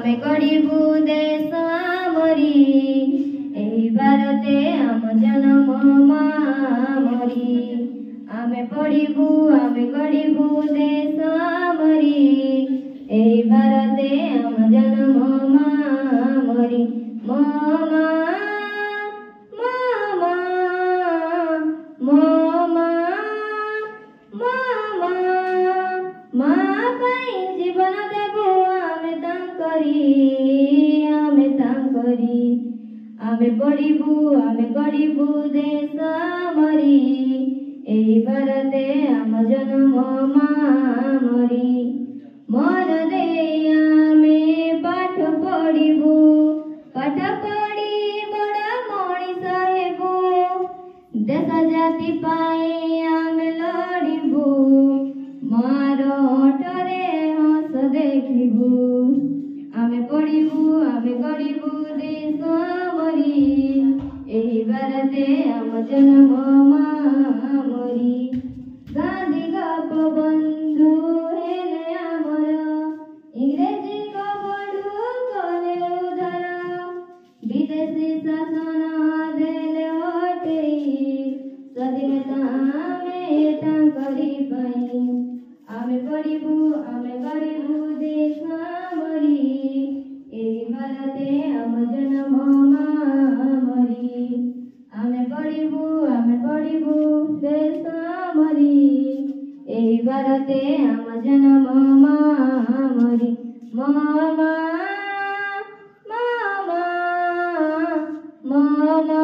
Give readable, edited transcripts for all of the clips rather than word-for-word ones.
आमे गढ़िबु देश आमरी एही भारते आम जन्म मामरी आमे पढ़िबु आमे गढ़िबु देश आमरी एही भारते आम जन्म मामरी मामा मामा मामा मामा माँ पाई जीवन देबु आमे तांकरी आमे पढ़िबु आमे गढ़िबु देश आमरी एही भारते आम जन्म मामरी मन दे आमे पाठ पढ़िबु पाठ पढ़ी बड़ा मनीष हेबु देश जाति पाई आमे लड़िबु मार ओठरे हस देखिबु आमे पढ़िबु आमे गढ़िबु देश आमरी एही भारते आम जन्म मामरी गांधी गप बंधु हेले आमर इंग्रेजी कबड़ू कले उधार विदेशी शासन देले हटेई स्वाधीनता आमे तांकरी पाई आमे पढ़िबु आमे गढ़िबु देश आमरी एही भारते आम जन्म मामरी आमे पढ़िबु देश आमरी एही भारते आम जन्म मामरी मामा मामा मामा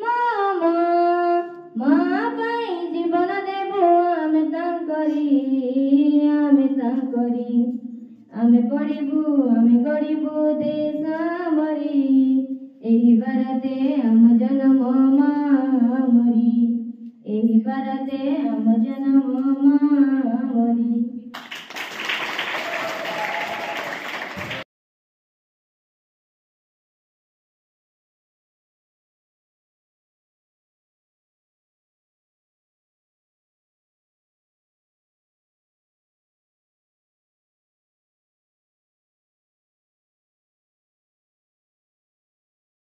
मामा माँ पाई जीवन देबु आमे तांकरी आमे पढ़िबु आमे गढ़िबु देश आमरी एही भारते आम जन्म मामरी एही भारते आम जन्म मामरी।